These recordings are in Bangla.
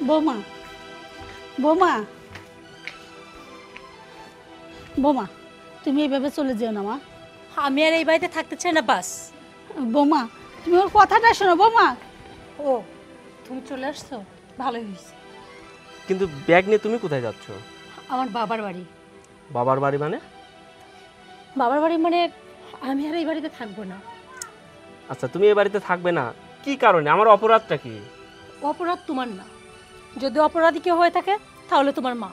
বৌমা, বৌমা, বৌমা, তুমি এইভাবে চলে যেও না মা। আমি আর এই বাড়িতে থাকতে চাই না বাস। বৌমা, তুমি ওর কথাটা শোনো বৌমা। ও, তুমি চলে আসছো, ভালোই হয়েছে। কিন্তু ব্যাগ নিয়ে তুমি কোথায় যাচ্ছ? আমার বাবার বাড়ি। বাবার বাড়ি মানে? বাবার বাড়ি মানে আমি আর এই বাড়িতে থাকবো না। আচ্ছা, তুমি এই বাড়িতে থাকবে না কি কারণে? আমার অপরাধটা কি? অপরাধ তোমার না, যদি অপরাধী কেউ হয়ে থাকে তাহলে তোমার মা।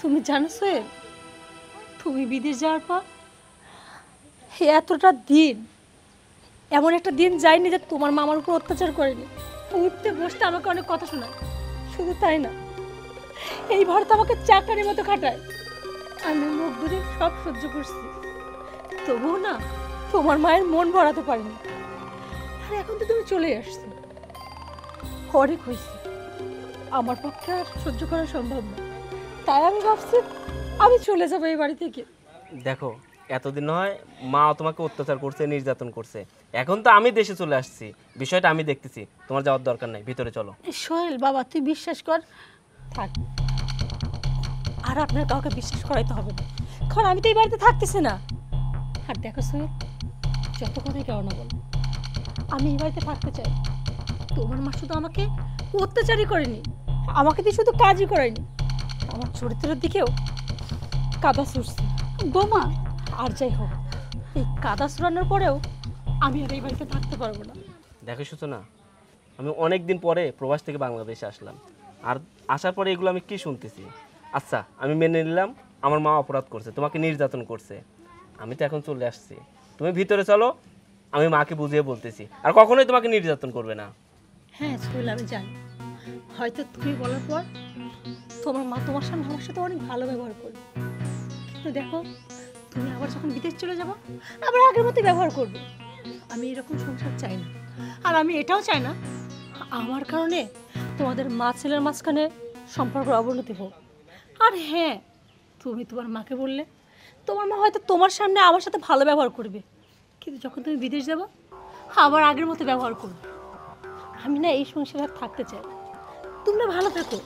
তুমি জানো সোহেল, তুমি বিদেশ যাওয়ার পর এতটা দিন, এমন একটা দিন যায়নি যে তোমার মা আমার উপর অত্যাচার করেনি। উঠতে বসতে আমাকে অনেক কথা শোনায়। শুধু তাই না, এই ভারত আমাকে চাকরির মতো খাটায়। আমি মুখ ধরে সব সহ্য করছি, তবুও না তোমার মায়ের মন ভরাতে পারিনি। আর এখন তো তুমি চলে আসছো, অনেক হয়েছে, আমার পক্ষে আর সহ্য করা সম্ভব না। তাই আমি ভাবছি আমি চলে যাবো এই বাড়ি থেকে। দেখো, এতদিন হয় মা তোমাকে অত্যাচার করছে, নির্যাতন করছে, এখন তো আমি দেশে চলে আসছি, বিষয়টা আমি দেখতেছি, তোমার যাওয়ার দরকার নাই, ভিতরে চলো। সোহেল বাবা, তুই বিশ্বাস কর। থাক, আর আপনার কাউকে বিশ্বাস করাইতে হবে না, কারণ আমি তো এই বাড়িতে থাকতেছি না। আর দেখো সোহেল, যত কথাই কেউ না বল, আমি এই বাড়িতে থাকতে চাই। তোমার মা শুধু আমাকে অত্যাচারই করেনি, আমাকে দিয়ে শুধু কাজই করায়নি, আমার চরিত্রের দিকেও কাদা ছুটছে। বৌমা, আর যাই হোক, এই কাদা ছুড়ানোর পরেও আমি আর এই বাড়িতে থাকতে পারবো না। দেখো সূচনা, আমি অনেক দিন পরে প্রবাস থেকে বাংলাদেশে আসলাম, আর আসার পরে এগুলো আমি কি শুনতেছি। আচ্ছা, আমি মেনে নিলাম আমার মা অপরাধ করছে, তোমাকে নির্যাতন করছে, আমি তো এখন চলে আসছি, তুমি ভিতরে চলো, আমি মাকে বুঝিয়ে বলতেছি, আর কখনোই তোমাকে নির্যাতন করবে না। হ্যাঁ সোহেল, আমি জানি হয়তো তুমি বলার পর তোমার মা তোমার সামনে আমার সাথে অনেক ভালো ব্যবহার করবে, কিন্তু দেখো তুমি আবার যখন বিদেশ চলে যাবো আবার আগের মতো ব্যবহার করবে। আমি এরকম সংসার চাই না, আর আমি এটাও চাই না আমার কারণে তোমাদের মা ছেলের মাঝখানে সম্পর্কের অবনতি হোক। আর হ্যাঁ, তুমি তোমার মাকে বললে তোমার মা হয়তো তোমার সামনে আমার সাথে ভালো ব্যবহার করবে, কিন্তু যখন তুমি বিদেশ যাবো আবার আগের মতো ব্যবহার করবে। আমি না এই সংসারে আর থাকতে চাই না, তোমরা ভালো থাকো।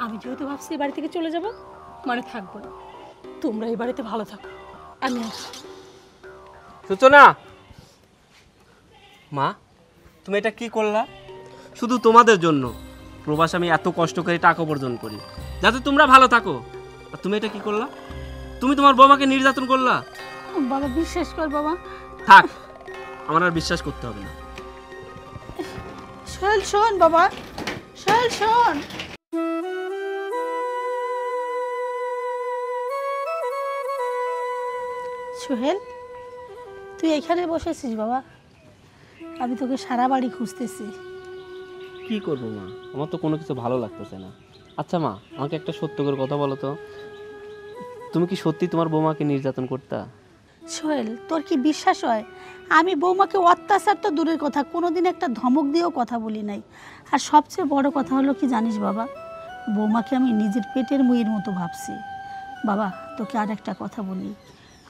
আমি যেহেতু ভাবছি এই বাড়ি থেকে চলে যাব, মানে থাকবো না, তোমরা এই বাড়িতে ভালো থাকো, আমি আসছি। সূচনা, মা তুমি এটা কি করলা? শুধু তোমাদের জন্য প্রবাস আমি এত কষ্ট করে টাকা উপার্জন করি যাতে তোমরা ভালো থাকো, আর তুমি এটা কি করলা? তুমি তোমার বৌমাকে নির্যাতন করলা। বাবা বিশ্বাস কর বাবা। থাক, আমার আর বিশ্বাস করতে হবে না। সোহেল শোন বাবা, সোহেল শোন। সোহেল, তুই এখানে বসেছিস বাবা? আমি তোকে সারা বাড়ি খুঁজতেছি। কি করবো মা, আমার তো কোনো কিছু ভালো লাগতেছে না। আচ্ছা মা, আমাকে একটা সত্য করে কথা বলো তো, তুমি কি সত্যি তোমার বৌমাকে নির্যাতন করতা? সোহেল, তোর কি বিশ্বাস হয়? আমি বৌমাকে অত্যাচার তো দূরের কথা, কোনোদিন একটা ধমক দিয়েও কথা বলি নাই। আর সবচেয়ে বড় কথা হলো কি জানিস বাবা, বৌমাকে আমি নিজের পেটের মুইয়ের মতো ভাবছি। বাবা, তোকে আর একটা কথা বলি,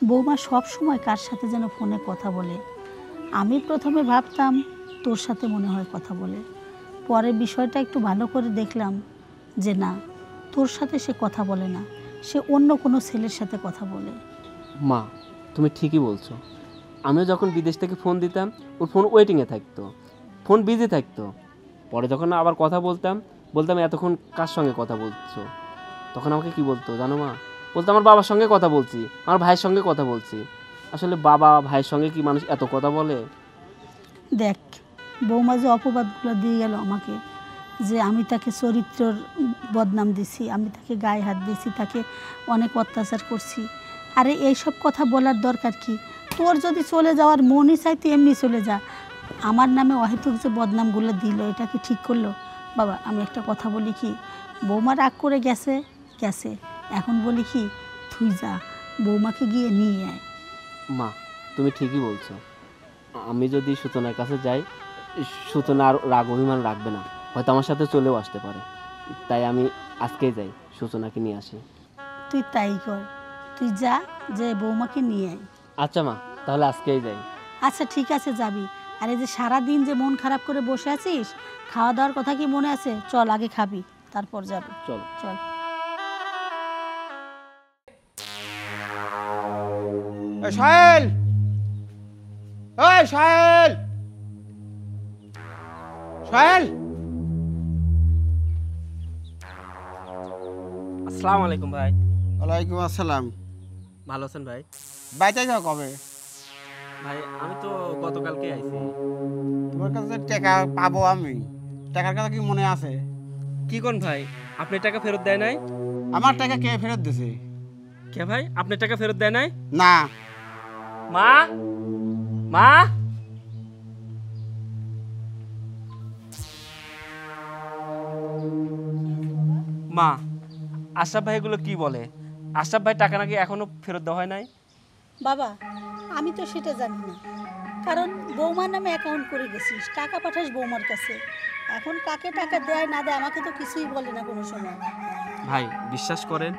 বৌমা সব সময় কার সাথে যেন ফোনে কথা বলে। আমি প্রথমে ভাবতাম তোর সাথে মনে হয় কথা বলে, পরে বিষয়টা একটু ভালো করে দেখলাম যে না, তোর সাথে সে কথা বলে না, সে অন্য কোনো ছেলের সাথে কথা বলে। মা, তুমি ঠিকই বলছো, আমিও যখন বিদেশ থেকে ফোন দিতাম ওর ফোন ওয়েটিংয়ে থাকতো, ফোন বিজি থাকতো, পরে যখন আবার কথা বলতাম বলতাম এতক্ষণ কার সঙ্গে কথা বলছো, তখন আমাকে কি বলতো জানো মা? বলতো আমার বাবার সঙ্গে কথা বলছি, আমার ভাইয়ের সঙ্গে কথা বলছি। আসলে বাবা ভাইয়ের সঙ্গে কি মানুষ এত কথা বলে? দেখ, বৌমা যে অপবাদগুলো দিয়ে গেল আমাকে, যে আমি তাকে চরিত্রর বদনাম দিছি, আমি তাকে গায়ে হাত দিয়েছি, তাকে অনেক অত্যাচার করছি। আরে এইসব কথা বলার দরকার কি? তোর যদি চলে যাওয়ার মনই চাই তুই এমনি চলে যা, আমার নামে অহেতুক যে বদনামগুলো দিল এটা কি ঠিক করলো? বাবা, আমি একটা কথা বলি কি, বৌমা রাগ করে গেছে গেছে, এখন বলি কি, তুই যা, বৌমাকে গিয়ে নিয়ে আয়। মা, তুমি ঠিকই বলছো, আমি যদি সূচনার কাছে যাই সূচনা আর রাগ অভিমান রাখবে না, হয়তো আমার সাথে চলেও আসতে পারে, তাই আমি আজকেই যাই, সূচনাকে নিয়ে আসি। তুই তাই কর, তুই যা, যে বৌমাকে নিয়ে আয়। আচ্ছা মা, তাহলে আজকেই যাই। আচ্ছা ঠিক আছে, যাবি। আর এই যে সারাদিন যে মন খারাপ করে বসে আছিস, খাওয়া দাওয়ার কথা কি মনে আছে? চল আগে খাবি, তারপর যাবি। চল। চল। সাহেল, ওই সাহেল, সাহেল। আসসালামু আলাইকুম ভাই। ওয়ালাইকুম আসসালাম। ভালো আছেন ভাই? বাইতে যাও কবে? ভাই আমি তো গতকালকে আইছি। তোমার কাছে টাকা পাবো আমি, টাকার কথা কি মনে আছে? কি কোন ভাই, আপনি টাকা ফেরত দেয় নাই? আমার টাকা কে ফেরত দিছে? কে ভাই, আপনি টাকা ফেরত দেয় নাই? না। মা, মা। মা, আশরাফ ভাই এগুলো কি বলে? আশরাফ ভাই টাকা নাকি এখনো ফেরত দেওয়া হয় নাই? বাবা, আমি তো সেটা জানি না, কারণ বৌমার নামে অ্যাকাউন্ট করে গেছিস, টাকা পাঠাস বৌমার কাছে। এখন কাকে টাকা দেয় না দেয় আমাকে তো কিছুই বলে না কোনো সময়। ভাই বিশ্বাস করেন,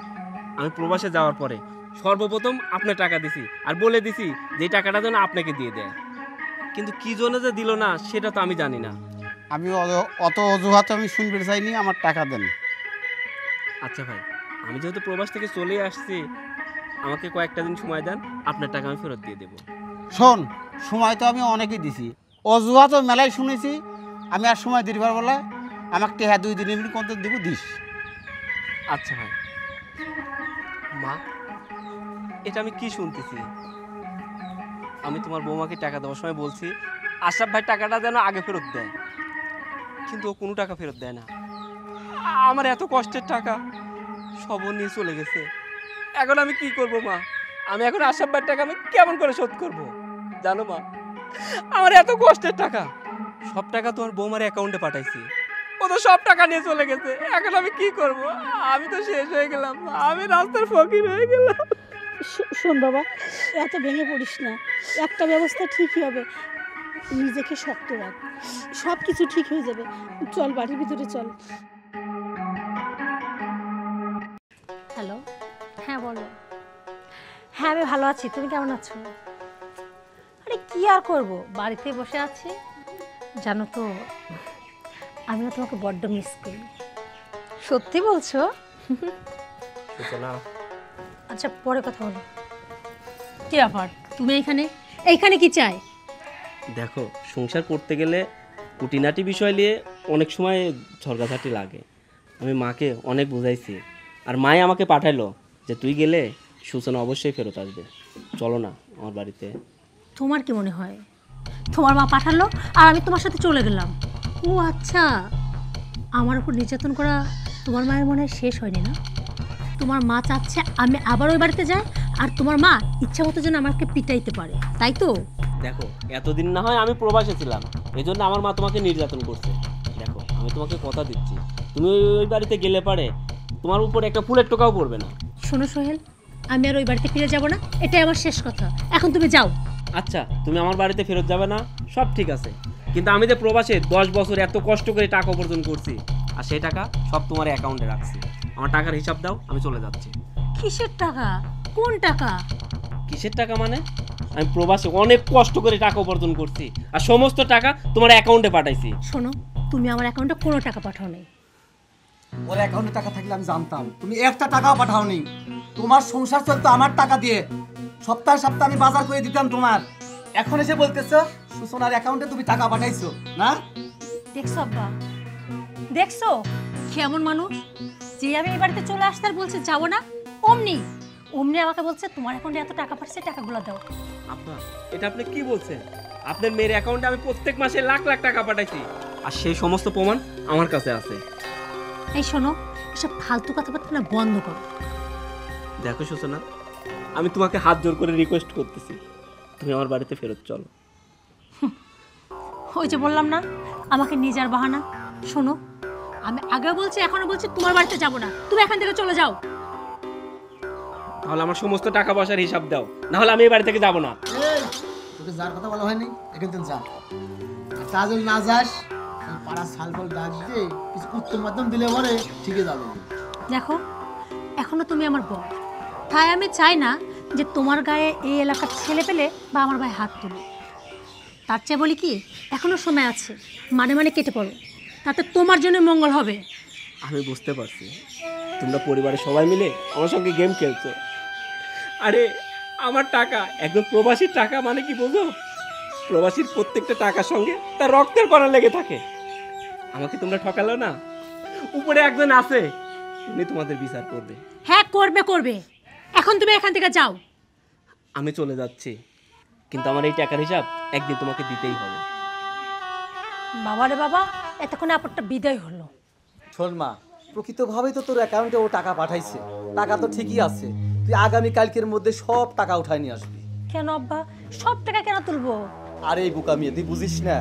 আমি প্রবাসে যাওয়ার পরে সর্বপ্রথম আপনার টাকা দিছি আর বলে দিছি যে এই টাকাটা যেন আপনাকে দিয়ে দেয়, কিন্তু কি জন্য যে দিল না সেটা তো আমি জানি না। আমি অত অজুহাত আমি শুনতে চাইনি, আমার টাকা দেন। আচ্ছা ভাই, আমি যেহেতু প্রবাস থেকে চলে আসছি, আমাকে কয়েকটা দিন সময় দেন, আপনার টাকা আমি ফেরত দিয়ে দেবো। শোন, সময় তো আমি অনেকই দিছি, অজুহাতও মেলাই শুনেছি। আমি আর সময় দিতে পারবো না, আমাকে টেহা 2 দিনের মিনিট কত দিব দিস। আচ্ছা ভাই। মা, এটা আমি কি শুনতেছি? আমি তোমার বৌমাকে টাকা দেওয়ার সময় বলছি আশরাফ ভাই টাকাটা যেন আগে ফেরত দেয়, কিন্তু ও কোনো টাকা ফেরত দেয় না। আমার এত কষ্টের টাকা সব ও নিয়ে চলে গেছে। এখন আমি কি করব মা? আমি এখন আশরাফ ভাইয়ের টাকা আমি কেমন করে শোধ করব? জানো মা, আমার এত কষ্টের টাকা সব টাকা তোমার বৌমার অ্যাকাউন্টে পাঠাইছি, ও তো সব টাকা নিয়ে চলে গেছে। এখন আমি কি করব? আমি তো শেষ হয়ে গেলাম, আমি রাস্তার ফকির হয়ে গেলাম। শোন বাবা, এত ভেঙে পড়িস না, একটা ব্যবস্থা ঠিকই হবে। নিজেকে শক্ত রাখ, সব কিছু ঠিক হয়ে যাবে। চল বাড়ির ভিতরে চল। হ্যালো, হ্যাঁ বলো। হ্যাঁ আমি ভালো আছি, তুমি কেমন আছো? আরে কি আর করব, বাড়িতে বসে আছি। জানো তো, আমি না তোমাকে বড্ড মিস করি। সত্যি বলছো? আচ্ছা পরে কথা বলো। কি ব্যাপার, তুমি এইখানে কি চাই? দেখো, সংসার করতে গেলে খুঁটিনাটি বিষয় নিয়ে অনেক সময় ঝগড়াঝাটি লাগে। আমি মাকে অনেক বুঝাইছি, আর মাই আমাকে পাঠাইলো যে তুই গেলে সূচনা অবশ্যই ফেরত আসবে, চলো না আমার বাড়িতে। তোমার কি মনে হয় তোমার মা পাঠালো আর আমি তোমার সাথে চলে গেলাম? ও আচ্ছা, আমার উপর নির্যাতন করা তোমার মায়ের মনে হয় শেষ হয়নি না? তোমার মা চাচ্ছে আমি আবার ওই বাড়িতে যাই, আর তোমার মা ইচ্ছা মতো যেন আমাকে পিটাইতে পারে, তাই তো? দেখো, এতদিন না হয় আমি প্রবাসে ছিলাম, এই জন্য আমার মা তোমাকে নির্যাতন করছে। দেখো, আমি তোমাকে কথা দিচ্ছি, তুমি ওই বাড়িতে গেলে পারে তোমার উপর একটা ফুলের টোকাও পড়বে না। শোনো সোহেল, আমি আর ওই বাড়িতে ফিরে যাব না, এটাই আমার শেষ কথা। এখন তুমি যাও। আচ্ছা, তুমি আমার বাড়িতে ফেরত যাবে না, সব ঠিক আছে, কিন্তু আমি যে প্রবাসে 10 বছর এত কষ্ট করে টাকা উপার্জন করছি, আর সেই টাকা সব তোমার অ্যাকাউন্টে রাখছি। আমার টাকার হিসাব দাও, আমি চলে যাচ্ছি। কিসের টাকা? কোন টাকা? কিসের টাকা মানে? আমি প্রবাসে অনেক কষ্ট করে টাকা উপার্জন করছি, আর সমস্ত টাকা তোমার অ্যাকাউন্টে পাঠাইছি। শোনো, তুমি আমার অ্যাকাউন্টে কোনো টাকা পাঠাও নাই। ওর অ্যাকাউন্টে টাকা থাকলে আমি জানতাম, তুমি একটা টাকাও পাঠাওনি। তোমার সংসার চলতো আমার টাকা দিয়ে, সপ্তাহে সপ্তাহে আমি বাজার করে দিতাম তোমার। এখন এসে বলতেছো সুসনার অ্যাকাউন্টে তুমি টাকা পাঠাইছো না? দেখছো আব্বা, দেখছো কেমন মানুষ? যে আমি এই বাড়িতে চলে আসতে আর বলছে যাবো না, অমনি আমাকে বলছে তোমার অ্যাকাউন্টে এত টাকা পাঠাচ্ছে, টাকাগুলো দাও। আব্বা, এটা আপনি কি বলছেন? আপনার মেয়ের অ্যাকাউন্টে আমি প্রত্যেক মাসে লাখ লাখ টাকা পাঠাইছি, আর সেই সমস্ত প্রমাণ আমার কাছে আছে। এই শোনো, এসব ফালতু কথাবার্তা না বন্ধ করো। দেখো সূচনা, আমি তোমাকে হাত জোর করে রিকোয়েস্ট করতেছি, তুমি আমার বাড়িতে ফেরত চলো। ওই যে বললাম না, আমাকে নিজের বাহানা। শোনো, আমি আগে বলছি এখনো বলছি তোমার বাড়িতে যাব না, তুমি এখান থেকে চলে যাও। তাহলে আমার সমস্ত টাকা পয়সার হিসাব দাও, না হলে আমি এই বাড়ি থেকে যাবো না। এই, তোকে যার কথা বলা হয়নি, এখান থেকে যা। আর তা যদি না যাস, পাড়া সালফল ডাক দিয়ে কিছু উত্তম মাধ্যম দিলে পরে ঠিকই যাবে। দেখো, এখনো তুমি আমার বর, তাই আমি চাই না যে তোমার গায়ে এই এলাকার ছেলে পেলে বা আমার গায়ে হাত তুলে। তার চেয়ে বলি কি, এখনো সময় আছে, মানে মানে কেটে পড়ো, তাতে তোমার জন্য মঙ্গল হবে। আমি বুঝতে পারছি তোমরা পরিবারের সবাই মিলে আমার সঙ্গে গেম খেলছো। আরে আমার টাকা, একদম প্রবাসীর টাকা মানে কি বোঝো? প্রবাসীর প্রত্যেকটা টাকার সঙ্গে তার রক্তের কণা লেগে থাকে। আমাকে তোমরা ঠকালো না, উপরে একজন আছে, উনি তোমাদের বিচার করবে। হ্যাঁ করবে করবে, এখন তুমি এখান থেকে যাও। আমি চলে যাচ্ছি, কিন্তু আমার এই টাকার হিসাব একদিন তোমাকে দিতেই হবে। বাবারে বাবা, এতক্ষণে আপনারটা বিদায় হলো। শোন মা, প্রকৃতভাবেই তো তোর অ্যাকাউন্টে ও টাকা পাঠাইছে, টাকা তো ঠিকই আছে। তুই আগামী কালকের মধ্যে সব টাকা উঠায় নিয়ে আসবি। কেন আব্বা, সব টাকা কেন তুলবো? আর এই বোকা মেয়ে, তুই বুঝিস না,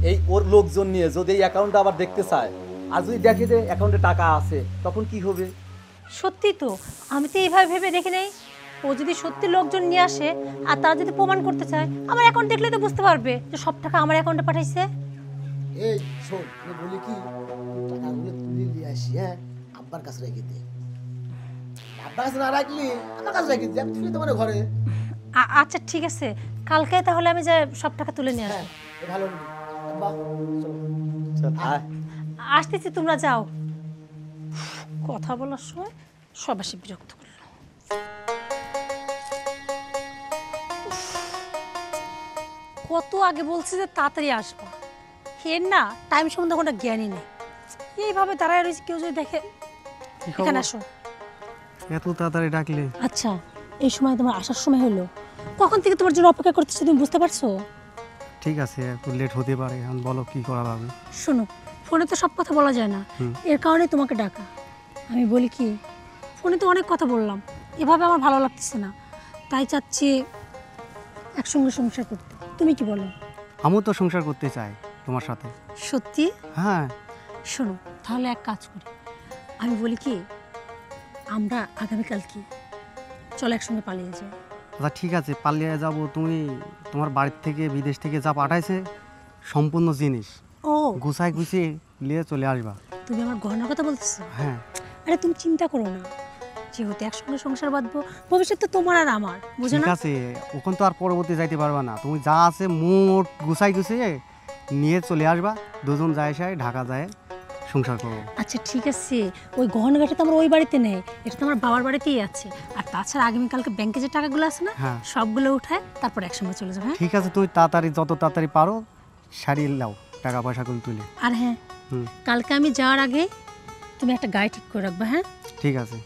এই ওর লোকজন নিয়ে যদি এই অ্যাকাউন্টটা আবার দেখতে চায়, আর যদি দেখে যে অ্যাকাউন্টে টাকা আছে, তখন কি হবে? সত্যি তো, আমি তো এইভাবে ভেবে দেখি নাই। ও যদি সত্যি লোকজন নিয়ে আসে আর তারা যদি প্রমাণ করতে চায়, আমার অ্যাকাউন্ট দেখলে তো বুঝতে পারবে যে সব টাকা আমার অ্যাকাউন্টে পাঠাইছে। এই শোন, আমি বলি কি, টাকাগুলো তুলে নিয়ে আসি, হ্যাঁ, আব্বার কাছে রেখে দে। আব্বার কাছে না রাখলি আমার কাছে রেখে দে, আমি তুলে তোমার ঘরে। আচ্ছা ঠিক আছে, কালকে তাহলে আমি যাই সব টাকা তুলে নিয়ে আসবো। এ ভালো হলো। আব্বা চলো। চল, আয়। আসতেছি, তোমরা যাও। কথা বলার সময় সব এসে বিরক্ত করলো। কত আগে বলছি যে তাড়াতাড়ি আসবা, এর না টাইম সম্বন্ধে কোনো জ্ঞানই নেই। এইভাবে দাঁড়ায় রয়েছে, কেউ যদি দেখে। এখানে আসো। এত তাড়াতাড়ি ডাকলে? আচ্ছা, এই সময় তোমার আসার সময় হলো, কখন থেকে তোমার জন্য অপেক্ষা করতেছি, তুমি বুঝতে পারছো? ঠিক আছে, একটু লেট হতে পারে, এখন বলো কি করা যাবে। শোনো, ফোনে তো সব কথা বলা যায় না, এর কারণে তোমাকে ডাকা। আমি বলি কি, ফোনে তো অনেক কথা বললাম, এভাবে আমার ভালো লাগতেছে না, তাই চাচ্ছি একসঙ্গে সংসার করতে। তুমি কি বলো? আমিও তো সংসার করতে চাই তোমার সাথে। সত্যি? হ্যাঁ। শোনো, তাহলে এক কাজ করি, আমি বলি কি, আমরা আগামীকাল কি চলো একসঙ্গে পালিয়ে যাই। আচ্ছা ঠিক আছে, পালিয়ে যাবো। তুমি তোমার বাড়ির থেকে, বিদেশ থেকে যা পাঠাইছে সম্পূর্ণ জিনিস ও গুছাই গুছিয়ে নিয়ে চলে আসবা। তুমি আমার গহনার কথা বলতেছো? হ্যাঁ। আরে তুমি চিন্তা করো না, যেহেতু একসঙ্গে সংসার বাঁধবো, ভবিষ্যৎ তো তোমার আর আমার, বুঝো ঠিক না? আছে, ওখান তো আর পরবর্তী যাইতে পারবা না। তুমি যা আছে মোট গুছাই গুছিয়ে নিয়ে চলে আসবা, দুজন যায় ঢাকা যায় সংসার করবো। আচ্ছা ঠিক আছে, ওই গহনাগাটা তো আমার ওই বাড়িতে নেই, এটা তো আমার বাবার বাড়িতেই আছে। আর তাছাড়া আগামীকালকে ব্যাংকে যে টাকাগুলো আছে না, হ্যাঁ। সবগুলো উঠায় তারপর একসঙ্গে চলে যাবো। হ্যাঁ ঠিক আছে, তুমি তাড়াতাড়ি, যত তাড়াতাড়ি পারো সারিয়ে নাও টাকা পয়সাগুলো তুলে। আর হ্যাঁ, হুম। কালকে আমি যাওয়ার আগে তুমি একটা গাড়ি ঠিক করে রাখবা। হ্যাঁ ঠিক আছে।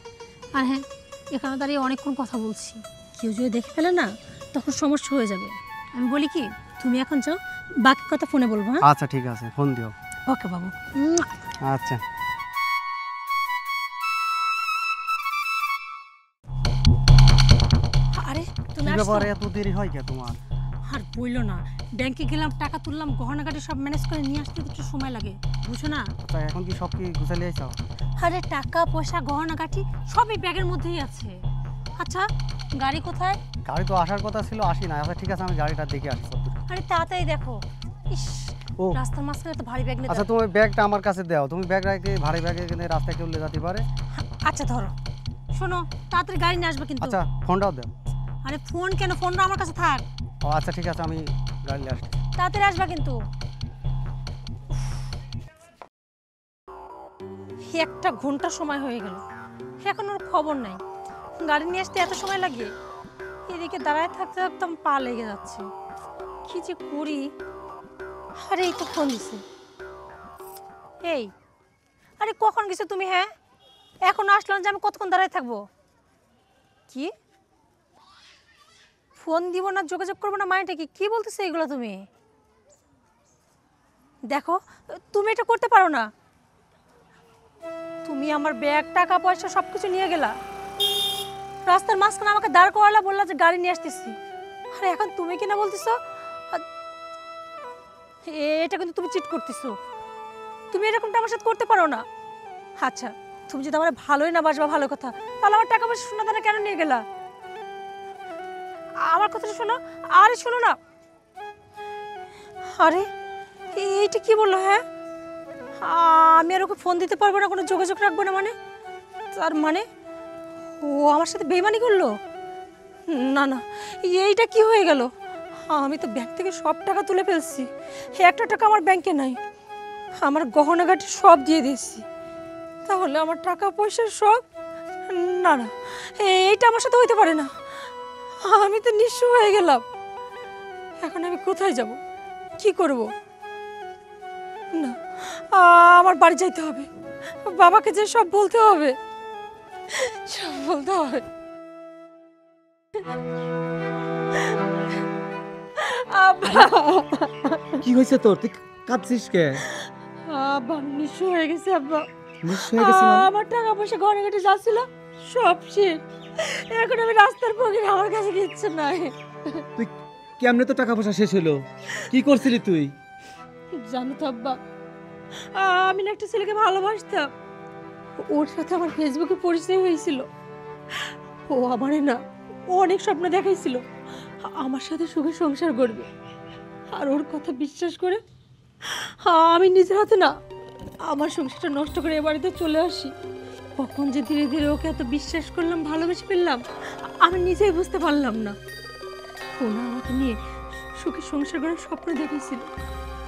আর হ্যাঁ, এখানে দাঁড়িয়ে অনেকক্ষণ কথা বলছি, কেউ যদি দেখে ফেলে না তখন সমস্যা হয়ে যাবে। আমি বলি কি, তুমি এখন যাও, বাকি কথা ফোনে বলবো। হ্যাঁ আচ্ছা ঠিক আছে, ফোন দিও। ওকে বাবু। আচ্ছা। আরে তুমি কি আসছো? ব্যাপার, এত দেরি হয় কে তোমার? আর বইলো না, ব্যাংকে গেলাম, টাকা তুললাম, গহনাগাটি সব ম্যানেজ করে নিয়ে আসতে একটু সময় লাগে, বুঝো না? আচ্ছা, এখন কি সব কি গুছাই লিয়েছ? আরে টাকা পয়সা গহনাগাটি সবই ব্যাগের মধ্যেই আছে। আচ্ছা গাড়ি কোথায়? গাড়ি তো আসার কথা ছিল, আসি না। আচ্ছা ঠিক আছে, আমি গাড়িটা দেখে আসি। আরে তাড়াতাড়ি দেখো। ইস, ও রাস্তার মাঝখানে তো ভারী ব্যাগ নিয়ে আচ্ছা, তুমি ব্যাগটা আমার কাছে দাও। তুমি ব্যাগ রাখে ভারী ব্যাগে এখানে রাস্তায় কেউ যেতে পারে। আচ্ছা ধরো, শোনো তাড়াতাড়ি গাড়ি নিয়ে আসবে কিন্তু। আচ্ছা, ফোনটাও দাও। আরে ফোন কেন, ফোনটা আমার কাছে থাক। ও আচ্ছা ঠিক আছে, আমি গাড়ি নিয়ে আসছি। তাড়াতাড়ি আসবা কিন্তু। একটা ঘন্টা সময় হয়ে গেল, এখন ওর খবর নাই। গাড়ি নিয়ে আসতে এত সময় লাগে, এদিকে দাঁড়ায় থাকতে থাকতে আমার পা লেগে যাচ্ছে, কি যে করি। আরে এই তো ফোন দিছে। এই, আরে কখন গেছো তুমি? হ্যাঁ এখন আসলাম যে আমি কতক্ষণ দাঁড়ায় থাকবো? কি ফোন দিব না, যোগাযোগ করবো না, মাইন্ডটা কি কি বলতেছে এগুলো? তুমি দেখো, তুমি এটা করতে পারো না। তুমি আমার ব্যাগ, টাকা পয়সা সবকিছু নিয়ে গেলা, রাস্তার মাঝখানে আমাকে দাঁড় করালা, বললা যে গাড়ি নিয়ে আসতেছি। আরে এখন তুমি কিনা বলতেছো এটা কিন্তু তুমি চিট করতেছো। তুমি এরকমটা আমার সাথে করতে পারো না। আচ্ছা তুমি যদি আমার ভালোই না বাসবা, ভালো কথা, তাহলে আমার টাকা পয়সা শোনা দানা কেন নিয়ে গেলা? আমার কথাটা শোনো। আরে শোনো না, আরে এইটা কি বললো? হ্যাঁ আমি আর ওকে ফোন দিতে পারবো না, কোনো যোগাযোগ রাখবো না, মানে তার মানে ও ও আমার সাথে বেইমানি করলো? না না, এইটা কি হয়ে গেল? আমি তো ব্যাংক থেকে সব টাকা তুলে ফেলছি, একটা টাকা আমার ব্যাংকে নাই। আমার গহনাগাটি সব দিয়ে দিয়েছি, তাহলে আমার টাকা পয়সা সব? না না, এইটা আমার সাথে হইতে পারে না। আমি তো নিঃস্ব হয়ে গেলাম। এখন আমি কোথায় যাব, কি করব? না, আমার বাড়ি যাইতে হবে, বাবাকে যে সব বলতে হবে, সব বলতে হবে। আব্বা, কি হয়েছে তোর? তুই কাঁদছিস কে? আব্বা আমি নিঃস্ব হয়ে গেছি। আব্বা নিশ্চয় হয়ে গেছি মানে? আমার টাকা পয়সা গহনাগাটি যাচ্ছিল সব শেষ। এখন আমি রাস্তার পথে, আমার কাছে কিচ্ছু নাই। তুই কেমনে তো টাকা পয়সা শেষ হলো? কি করছিলি তুই? জানো তো আব্বা, আমি না একটা ছেলেকে ভালোবাসতাম, ওর সাথে আমার ফেসবুকে পরিচয় হয়েছিল। ও আমারে না, ও অনেক স্বপ্ন দেখাইছিল আমার সাথে সুখে সংসার করবে, আর ওর কথা বিশ্বাস করে আমি নিজের হাতে না আমার সংসারটা নষ্ট করে এ বাড়িতে চলে আসি। কখন যে ধীরে ধীরে ওকে এত বিশ্বাস করলাম, ভালোবেসে ফেললাম, আমি নিজেই বুঝতে পারলাম না। ও না আমাকে নিয়ে সুখে সংসার করার স্বপ্ন দেখেছিল।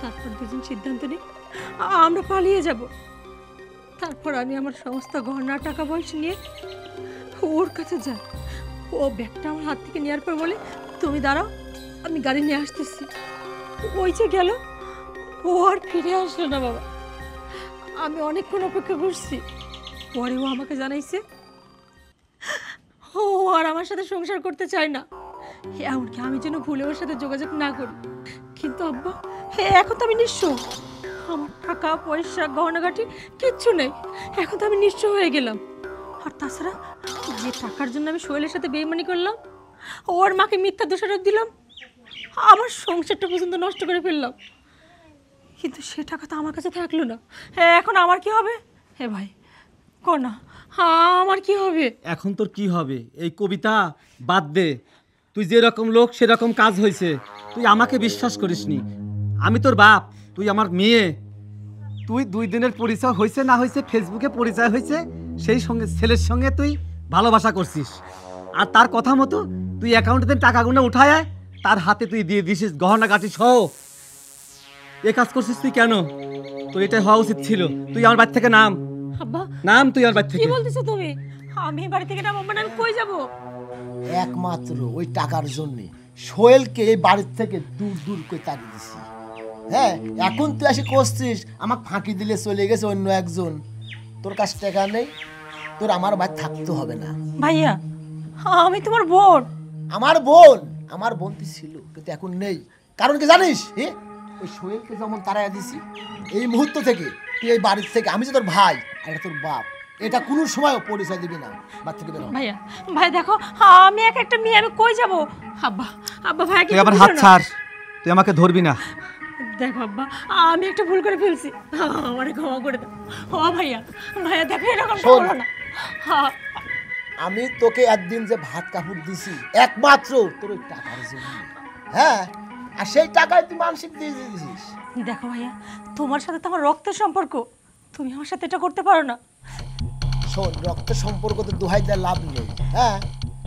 তারপর দুজন সিদ্ধান্ত নিই আমরা পালিয়ে যাব। তারপর আমি আমার সমস্ত গহনা টাকা পয়সা নিয়ে ওর কাছে যাই। ও ব্যাগটা আমার হাত থেকে নেওয়ার পর বলে, তুমি দাঁড়াও, আমি গাড়ি নিয়ে আসতেছি। ওই যে গেল, ও আর ফিরে আসলো না বাবা। আমি অনেকক্ষণ অপেক্ষা করছি, পরে ও আমাকে জানাইছে ও আর আমার সাথে সংসার করতে চায় না, এমনকি আমি যেন ভুলে ওর সাথে যোগাযোগ না করি। কিন্তু আব্বা, এখন তো আমি নিঃস্ব, আমার টাকা পয়সা গহনাগাটি কিচ্ছু নেই। এখন তো আমি নিঃস্ব হয়ে গেলাম। আর তাছাড়া যে টাকার জন্য আমি সোহেলের সাথে বেইমানি করলাম, ওর মাকে মিথ্যা দোষারোপ দিলাম, আমার সংসারটা পর্যন্ত নষ্ট করে ফেললাম, কিন্তু সে টাকা তো আমার কাছে থাকলো না। এখন আমার কি হবে? হে ভাই কনা, আমার কি হবে? এখন তোর কি হবে? এই কবিতা বাদ দে। তুই যেরকম লোক সেরকম কাজ হয়েছে। তুই আমাকে বিশ্বাস করিসনি। আমি তোর বাপ, তুই আমার মেয়ে। তুই 2 দিনের পরিচয় হয়েছে না হয়েছে, ফেসবুকে পরিচয় হয়েছে, সেই সঙ্গে ছেলের সঙ্গে তুই ভালোবাসা করছিস, আর তার কথা মতো তুই অ্যাকাউন্টে টাকাগুলো উঠায় তার হাতে তুই দিয়ে দিছিস গহনাগাটি সহ। এ কাজ করছিস তুই কেন? তোর এটাই হওয়া উচিত ছিল। তুই আমার বাড়ি থেকে নাম, আব্বা নাম তুই আমার বাড়ি কি থেকে। বলতেছো তুমি? আমি বাড়ি থেকে নাম, আমি কই যাব? একমাত্র ওই টাকার জন্য সোহেলকে এই বাড়ির থেকে দূর দূর করে তাড়িয়ে দিছি। হ্যাঁ, এখন তুই এসে করছিস আমাকে ফাঁকি দিলে চলে গেছে অন্য একজন। তোর কাছে টাকা নেই, তোর আমার বাড়ি থাকতে হবে না। ভাইয়া, আমি তোমার বোন। আমার বোন তুই ছিল, কিন্তু এখন নেই। কারণ কি জানিস? ওই সোহেলকে যেমন তাড়াইয়া দিছি, এই মুহূর্ত থেকে তুই এই বাড়ির থেকে, আমি যে তোর ভাই আর এটা তোর বাপ, এটা কোনো সময় পরিচয় দিবি না। বাড়ি থেকে বেরো। ভাইয়া, ভাই দেখো, আমি একটা মেয়ে, আমি কই যাব? আব্বা, আব্বা ভাই কি তুই আবার হাত ছাড়, তুই আমাকে ধরবি না। দেখো আব্বা, আমি একটা ভুল করে ফেলছি, আমারে ক্ষমা করে দাও। ও ভাইয়া, ভাইয়া দেখো এরকম শোন। করো না। আমি তোকে একদিন যে ভাত কাপড় দিছি একমাত্র তোর ওই টাকার জন্য। হ্যাঁ, আর সেই টাকায় তুই মানসিক দিয়ে দিয়েছিস। দেখো ভাইয়া, তোমার সাথে তো আমার রক্তের সম্পর্ক, তুমি আমার সাথে এটা করতে পারো না। শোন, রক্তের সম্পর্ক তো দোহাই দেওয়ার লাভ নেই। হ্যাঁ,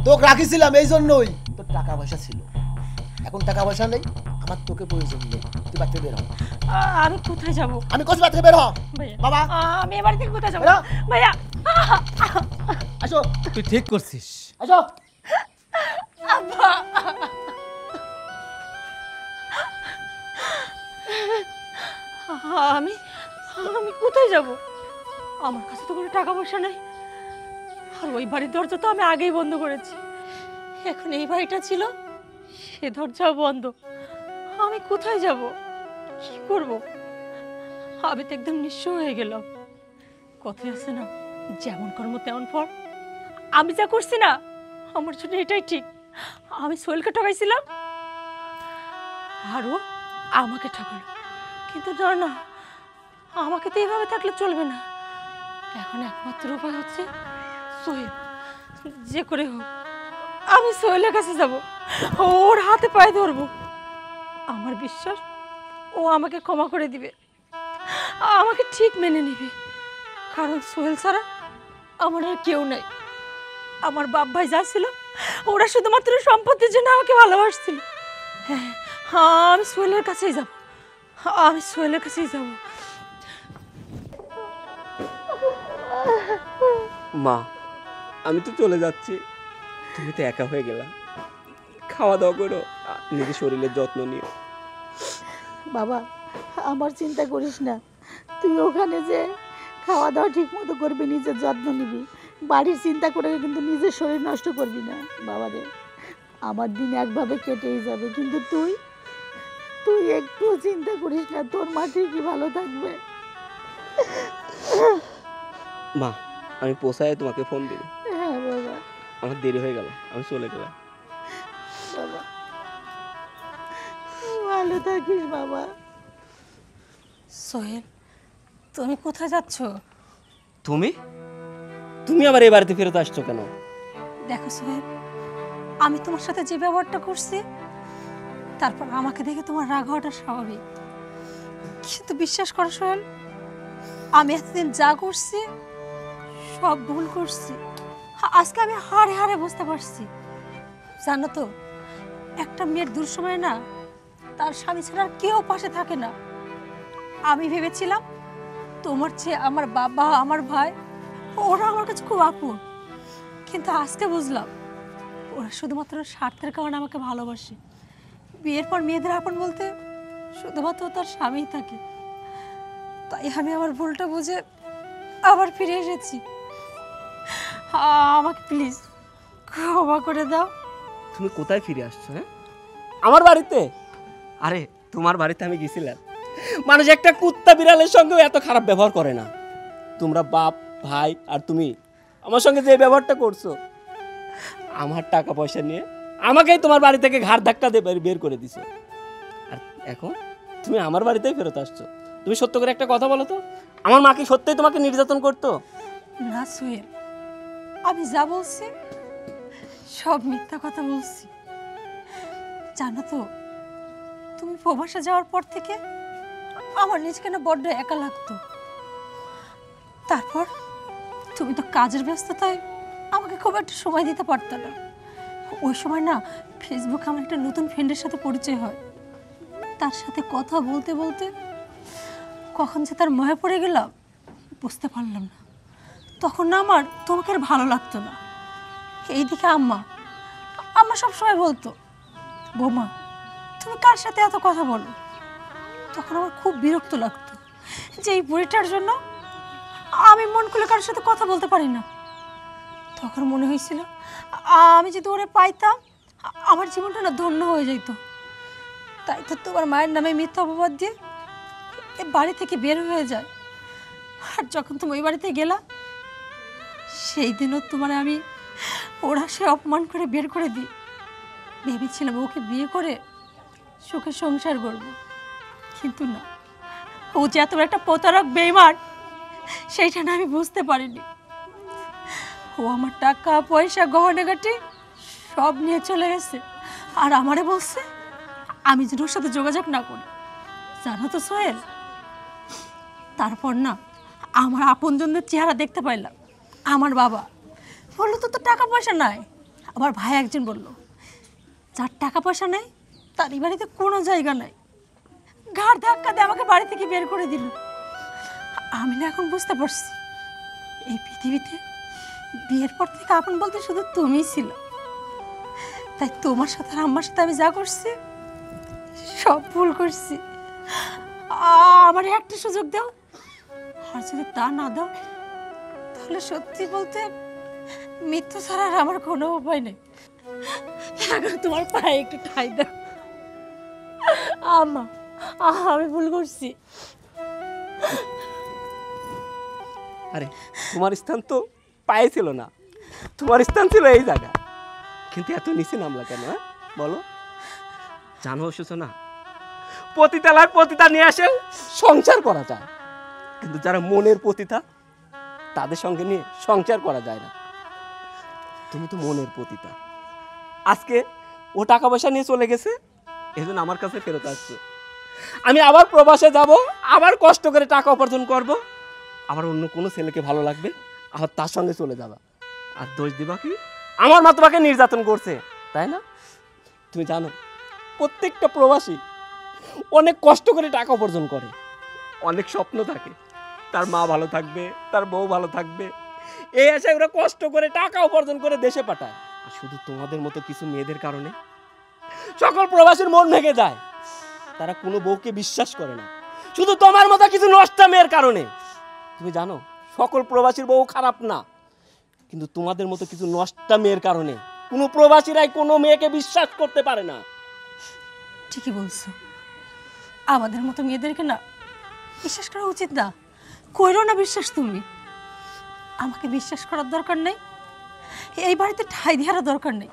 তোকে রাখিছিলাম এই জন্যই, তোর টাকা পয়সা ছিল। এখন টাকা পয়সা নেই, আমার তোকে প্রয়োজন নেই। তুই বাড়ি থেকে বের হ। আমি কোথায় যাব? আমি কোচ বাড়ি থেকে বের হ। ভাইয়া, বাবা, আমি এ বাড়ি থেকে কোথায় যাব? বেরো। ভাইয়া, আসো, তুই ঠিক করছিস। আসো। আব্বা, আমি আমি কোথায় যাব? আমার কাছে তো কোনো টাকা পয়সা নেই, আর ওই বাড়ির দরজা তো আমি আগেই বন্ধ করেছি। এখন এই বাড়িটা ছিল, সে দরজাও বন্ধ। আমি কোথায় যাব, কি করব? আমি তো একদম নিঃস্ব হয়ে গেলাম। কথায় আছে না, যেমন কর্ম তেমন ফল। আমি যা করছি না, আমার জন্য এটাই ঠিক। আমি সোহেলকে ঠকাইছিলাম, আরও আমাকে ঠকালো। কিন্তু না না, আমাকে তো এইভাবে থাকলে চলবে না। এখন একমাত্র উপায় হচ্ছে সোহেল। যে করে হোক আমি সোহেলের কাছে যাব, ওর হাতে পায়ে ধরবো। আমার বিশ্বাস ও আমাকে ক্ষমা করে দিবে, আমাকে ঠিক মেনে নিবে। কারণ সোহেল ছাড়া আমার আর কেউ নাই। আমার বাপ ভাই যা ছিল ওরা শুধুমাত্র সম্পত্তির জন্য আমাকে ভালোবাসছিল। হ্যাঁ, আমি সোহেলের কাছেই যাব, আমি সোহেলের কাছেই যাব। মা, আমি তো চলে যাচ্ছি, তুমি তো একা হয়ে গেলা। খাওয়া দাওয়া করো, নিজের শরীরের যত্ন নিও। বাবা, আমার চিন্তা করিস না, তুই ওখানে যে খাওয়া দাওয়া ঠিক মতো করবি, নিজের যত্ন নিবি, বাড়ির চিন্তা করে কিন্তু নিজের শরীর নষ্ট করবি না। বাবা রে, আমার দিন একভাবে কেটেই যাবে, কিন্তু তুই তুই একটু চিন্তা করিস না, তোর মা ঠিকই ভালো থাকবে। মা, আমি পোষায় তোমাকে ফোন দিব। হ্যাঁ বাবা। আমার দেরি হয়ে গেল, আমি চলে গেলাম। বাবা ভালো থাকিস বাবা। সোহেল, তুমি কোথায় যাচ্ছ? তুমি তুমি আবার এই বাড়িতে ফেরত আসছো কেন? দেখো সোহেল, আমি তোমার সাথে যে ব্যবহারটা করছি, তারপর আমাকে দেখে তোমার রাগ হওয়াটা স্বাভাবিক, কিন্তু বিশ্বাস করো সোহেল, আমি এতদিন যা করছি সব ভুল করছি। আজকে আমি হাড়ে হাড়ে বুঝতে পারছি। জানো তো, একটা মেয়ের দুঃসময় না তার স্বামী ছাড়া আর কেউ পাশে থাকে না। আমি ভেবেছিলাম তোমার চেয়ে আমার বাবা, আমার ভাই, ওরা আমার কাছে খুব আপন, কিন্তু আজকে বুঝলাম ওরা শুধুমাত্র স্বার্থের কারণে আমাকে ভালোবাসে। বিয়ের পর মেয়েদের আপন বলতে শুধুমাত্র তার স্বামীই থাকে। তাই আমি আমার ভুলটা বুঝে আবার ফিরে এসেছি। আমাকে প্লিজ ক্ষমা করে দাও। তুমি কোথায় ফিরে আসছো? হ্যাঁ, আমার বাড়িতে? আরে তোমার বাড়িতে আমি গেছিলাম, মানুষ একটা কুত্তা বিড়ালের সঙ্গেও এত খারাপ ব্যবহার করে না। তোমরা বাপ ভাই আর তুমি আমার সঙ্গে যে ব্যবহারটা করছো, আমার টাকা পয়সা নিয়ে আমাকেই তোমার বাড়ি থেকে ঘাড় ধাক্কা দিয়ে বের করে দিছো। আর এখন তুমি আমার বাড়িতেই ফেরত আসছো। তুমি সত্য করে একটা কথা বলো তো, আমার মা কি সত্যিই তোমাকে নির্যাতন করতো? না সোহেল, আমি যা বলছি সব মিথ্যা কথা বলছি। জানো তো, তুমি প্রবাসে যাওয়ার পর থেকে আমার নিজকে না বড্ড একা লাগতো। তারপর তুমি তো কাজের ব্যস্ততায় আমাকে খুব একটা সময় দিতে পারতো না। ওই সময় না ফেসবুকে আমার একটা নতুন ফ্রেন্ডের সাথে পরিচয় হয়। তার সাথে কথা বলতে বলতে কখন যে তার মহে পড়ে গেলাম বুঝতে পারলাম না। তখন না আমার তোমাকে আর ভালো লাগতো না। এইদিকে আম্মা সবসময় বলতো, বৌমা তুমি কার সাথে এত কথা বলো। তখন আমার খুব বিরক্ত লাগতো যে এই বুড়িটার জন্য আমি মন খুলে কারোর সাথে কথা বলতে পারি না। তখন মনে হয়েছিল আমি যদি ওরে পাইতাম আমার জীবনটা না ধন্য হয়ে যেত। তাই তো তোমার মায়ের নামে মিথ্যা অপবাদ দিয়ে এই বাড়ি থেকে বের হয়ে যায়। আর যখন তুমি ওই বাড়িতে গেলা, সেই দিনও তোমার আমি ওরা সে অপমান করে বের করে দিই। ভেবেছিলাম ওকে বিয়ে করে সুখে সংসার করবো, কিন্তু না, ও যে এত একটা প্রতারক বেইমান সেইটা না আমি বুঝতে পারিনি। ও আমার টাকা পয়সা গহনাগাটি সব নিয়ে চলে গেছে, আর আমারে বলছে আমি যেন ওর সাথে যোগাযোগ না করি। জানো তো সোহেল, তারপর না আমার আপনজনদের চেহারা দেখতে পাইলাম। আমার বাবা বললো তো টাকা পয়সা নাই। আমার ভাই একজন বলল, যার টাকা পয়সা নেই তার এই বাড়িতে কোনো জায়গা নাই। ঘাড় ধাক্কা দিয়ে আমাকে বাড়ি থেকে বের করে দিল। আমি না এখন বুঝতে পারছি এই পৃথিবীতে বিয়ের পর থেকে আপন বলতে শুধু তুমিই ছিল। তাই তোমার সাথে আর আমার সাথে আমি যা করছি সব ভুল করছি। আমার একটা সুযোগ দাও, আর যদি তা না দাও তাহলে সত্যি বলতে মৃত্যু ছাড়া আর আমার কোনো উপায় নেই। এখন তোমার পায়ে একটু ঠাই দাও। আম্মা, আমি ভুল করছি। আরে তোমার স্থান তো পায়ে ছিল না, তোমার স্থান ছিল এই জায়গা, কিন্তু এত নিচে নামলা কেন? বলো। জানো সূচনা, পতিতালার পতিতা নিয়ে আসে সংসার করা যায়, কিন্তু যারা মনের পতিতা তাদের সঙ্গে নিয়ে সংসার করা যায় না। তুমি তো মনের পতিতা। আজকে ও টাকা পয়সা নিয়ে চলে গেছে, এই জন্য আমার কাছে ফেরত আসছে। আমি আবার প্রবাসে যাব, আবার কষ্ট করে টাকা উপার্জন করব, আবার অন্য কোনো ছেলেকে ভালো লাগবে, আবার তার সঙ্গে চলে যাবা, আর দোষ দিবা কি আমার মা তোমাকে নির্যাতন করছে, তাই না? তুমি জানো প্রত্যেকটা প্রবাসী অনেক কষ্ট করে টাকা উপার্জন করে, অনেক স্বপ্ন থাকে তার মা ভালো থাকবে, তার বউ ভালো থাকবে, এই আশায় ওরা কষ্ট করে টাকা উপার্জন করে দেশে পাঠায়। আর শুধু তোমাদের মতো কিছু মেয়েদের কারণে সকল প্রবাসীর মন ভেঙে যায়। তারা কোনো বউকে বিশ্বাস করে না, শুধু তোমার মতো কিছু নষ্টা মেয়ের কারণে। তুমি জানো সকল প্রবাসীর বউ খারাপ না, কিন্তু তোমাদের মতো কিছু নষ্টা মেয়ের কারণে কোনো প্রবাসীরাই কোনো মেয়েকে বিশ্বাস করতে পারে না। ঠিকই বলছো, আমাদের মতো মেয়েদেরকে না বিশ্বাস করা উচিত না। কইরো না বিশ্বাস তুমি। আমাকে বিশ্বাস করার দরকার নেই, এই বাড়িতে ঠাঁই দেওয়ার দরকার নেই।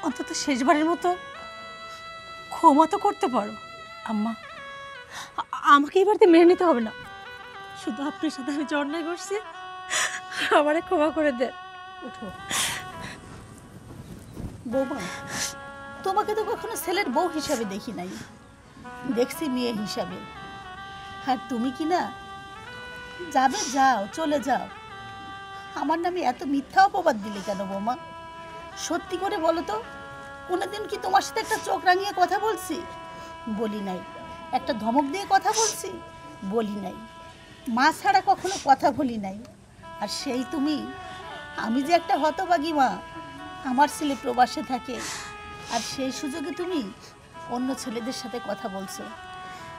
অন্তত শেষবারের মতো ক্ষমা তো করতে পারো। আম্মা, আমাকে এই বাড়িতে মেনে নিতে হবে না। শুধু আপনার সাথে আমি যে অন্যায় করছি আমারে ক্ষমা করে দেন। উঠো। বৌমা, তোমাকে তো কখনো ছেলের বউ হিসাবে দেখি নাই, দেখছি মেয়ে হিসাবে। আর তুমি কি না যাবে, যাও, চলে যাও। আমার নামে এত মিথ্যা অপবাদ দিলে কেন বৌমা? সত্যি করে বলো তো, কোনোদিন কি তোমার সাথে একটা চোখ রাঙিয়ে কথা বলছি? বলি নাই। একটা ধমক দিয়ে কথা বলছি? বলি নাই। মা ছাড়া কখনো কথা বলি নাই। আর সেই তুমি, আমি যে একটা হতভাগী মা, আমার ছেলে প্রবাসে থাকে, আর সেই সুযোগে তুমি অন্য ছেলেদের সাথে কথা বলছো।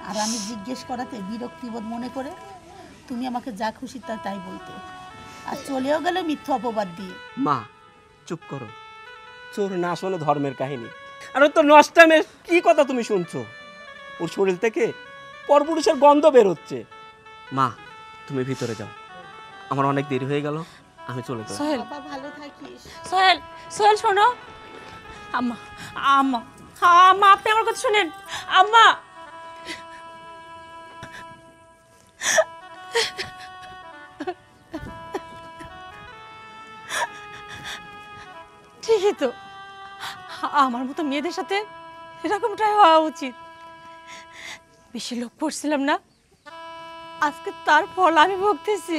আর আমি জিজ্ঞেস করাতে বিরক্তিবোধ মনে করে তুমি আমাকে যা খুশি তাই বলতে, আর চলেও গেলে মিথ্যা অপবাদ দিয়ে। মা চুপ করো, চোর না শোনে ধর্মের কাহিনী। আর ওর তো নষ্টামের কি কথা তুমি শুনছো? ওর শরীর থেকে পরপুরুষের গন্ধ বের হচ্ছে। মা তুমি ভিতরে যাও, আমার অনেক দেরি হয়ে গেল, আমি চলে যাই। সোহেল, বাবা ভালো থাকিস। সোহেল, সোহেল শোনো। আম্মা, আম্মা, আম্মা আপনি আমার কথা শুনেন। আম্মা, ঠিকই তো, আমার মতো মেয়েদের সাথে এরকমটাই হওয়া উচিত। বেশি লোক পড়ছিলাম না, আজকে তার ফল আমি ভুগতেছি।